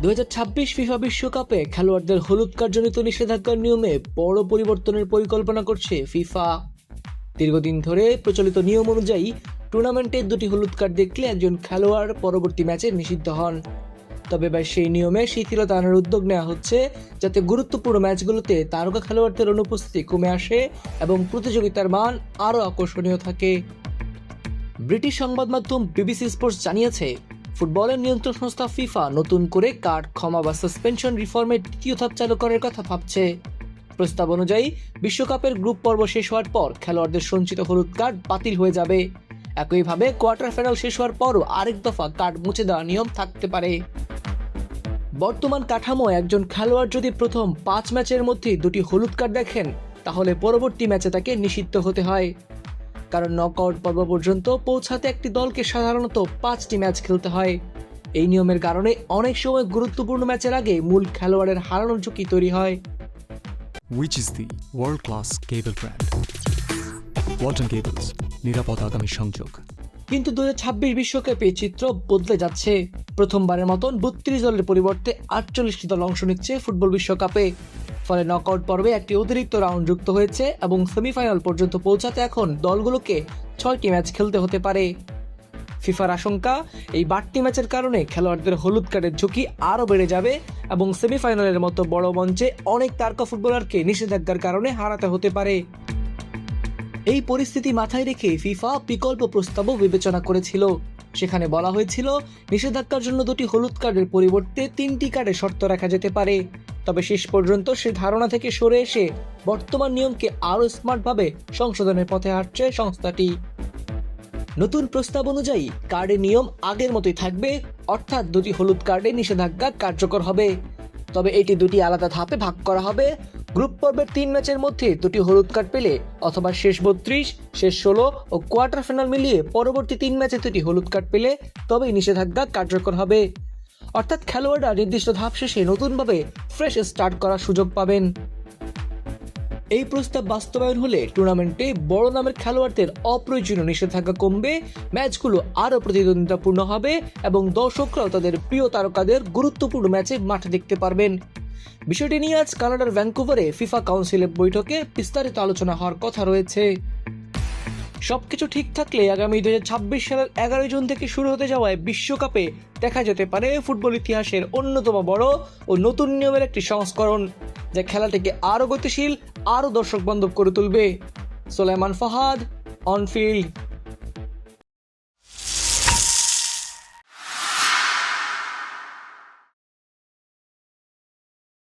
2026 FIFA বিশ্বকাপে খেলোয়াড়দের হলুদ কার্ডজনিত নিষেধাজ্ঞার নিয়মে বড় পরিবর্তনের পরিকল্পনা করছে ফিফা। দীর্ঘদিন ধরে প্রচলিত নিয়ম অনুযায়ী টুর্নামেন্টে 2টি হলুদ কার্ড দেখলে একজন খেলোয়াড় পরবর্তী ম্যাচে নিষিদ্ধ হন। তবে এবার সেই নিয়মে শিথিলতা আনার উদ্যোগ নেওয়া হচ্ছে, যাতে গুরুত্বপূর্ণ ম্যাচগুলোতে তারকা খেলোয়াড়দের অনুপস্থিতি কমে আসে এবং প্রতিযোগিতার মান আরও আকর্ষণীয় থাকে। ব্রিটিশ সংবাদ মাধ্যম বিবিসি স্পোর্টস জানিয়েছে, ফুটবলের নিয়ন্ত্রক সংস্থা ফিফা নতুন করে কার্ড ক্ষমা বা সাসপেনশন রিফর্মের দ্বিতীয় ধাপ চালু করার কথা ভাবছে। প্রস্তাব অনুযায়ী বিশ্বকাপের গ্রুপ পর্ব শেষ হওয়ার পর খেলোয়াড়দের সঞ্চিত হলুদ কার্ড বাতিল হয়ে যাবে। একইভাবে কোয়ার্টার ফাইনাল শেষ হওয়ার পরও আরেক দফা কার্ড মুছে দেওয়ার নিয়ম থাকতে পারে। বর্তমান কাঠামোয় একজন খেলোয়াড় যদি প্রথম 5 ম্যাচের মধ্যে 2টি হলুদ কার্ড দেখেন, তাহলে পরবর্তী ম্যাচে তাকে নিষিদ্ধ হতে হয়। কারণ নকআউট পর্ব পর্যন্ত পৌঁছাতে একটি দলকে সাধারণত 5টি ম্যাচ খেলতে হয়। এই নিয়মের কারণে অনেক সময় গুরুত্বপূর্ণ ম্যাচের আগে মূল খেলোয়াড়ের হারানোর ঝুঁকি তৈরি হয়। Which is the world-class cable brand? Walton Cables, নিরাপদ আগামী সংযোগ। কিন্তু 2026 বিশ্বকাপে চিত্র বদলে যাচ্ছে। প্রথমবারের মতন 32 দলের পরিবর্তে 48টি দল অংশ নিচ্ছে ফুটবল বিশ্বকাপে। ফলে নকআউট পর্বে একটি অতিরিক্ত রাউন্ড যুক্ত হয়েছে এবং সেমিফাইনাল পর্যন্ত পৌঁছাতে এখন দলগুলোকে 6টি ম্যাচ খেলতে হতে পারে। ফিফার আশঙ্কা, এই বাড়তি ম্যাচের কারণে খেলোয়াড়দের হলুদ কার্ডের ঝুঁকি আরও বেড়ে যাবে এবং সেমিফাইনালের মতো বড় মঞ্চে অনেক তারকা ফুটবলারকে নিষেধাজ্ঞার কারণে হারাতে হতে পারে। এই পরিস্থিতি মাথায় রেখে ফিফা বিকল্প প্রস্তাবও বিবেচনা করেছিল। সেখানে বলা হয়েছিল, নিষেধাজ্ঞার জন্য 2টি হলুদ কার্ডের পরিবর্তে 3টি কার্ডে শর্ত রাখা যেতে পারে। তবে শেষ পর্যন্ত সে ধারণা থেকে সরে এসে বর্তমান নিয়মকে আরও স্মার্টভাবে সংশোধনের পথে হাঁটছে সংস্থাটি। নতুন প্রস্তাব অনুযায়ী কার্ডের নিয়ম আগের মতোই থাকবে, অর্থাৎ 2টি হলুদ কার্ডে নিষেধাজ্ঞা কার্যকর হবে। তবে এটি 2টি আলাদা ধাপে ভাগ করা হবে। গ্রুপ পর্বের 3 ম্যাচের মধ্যে 2টি হলুদ কার্ড পেলে অথবা শেষ 32, শেষ 16 ও কোয়ার্টার ফাইনাল মিলিয়ে পরবর্তী 3 ম্যাচে 2টি হলুদ কার্ড পেলে তবেই নিষেধাজ্ঞা কার্যকর হবে। অর্থাৎ খেলোয়াড়রা নির্দিষ্ট ধাপ শেষে নতুনভাবে ফ্রেশ স্টার্ট করার সুযোগ পাবেন। এই প্রস্তাব বাস্তবায়ন হলে টুর্নামেন্টে বড় নামের খেলোয়াড়দের অপ্রয়োজনীয় নিষেধাজ্ঞা কমবে, ম্যাচগুলো আরও প্রতিদ্বন্দ্বিতাপূর্ণ হবে এবং দর্শকরাও তাদের প্রিয় তারকাদের গুরুত্বপূর্ণ ম্যাচে মাঠে দেখতে পারবেন। বিষয়টি নিয়ে আজ কানাডার ভ্যাঙ্কুভারে ফিফা কাউন্সিলের বৈঠকে বিস্তারিত আলোচনা হওয়ার কথা রয়েছে। সবকিছু ঠিক থাকলে আগামী 2026 সালের 11 জুন থেকে শুরু হতে যাওয়ায় বিশ্বকাপে দেখা যেতে পারে ফুটবল ইতিহাসের অন্যতম বড় ও নতুন নিয়মের একটি সংস্করণ, যা খেলাটিকে আরও গতিশীল, আরও দর্শক বান্ধব করে তুলবে। সোলাইমান ফাহাদ, অন ফিল্ড।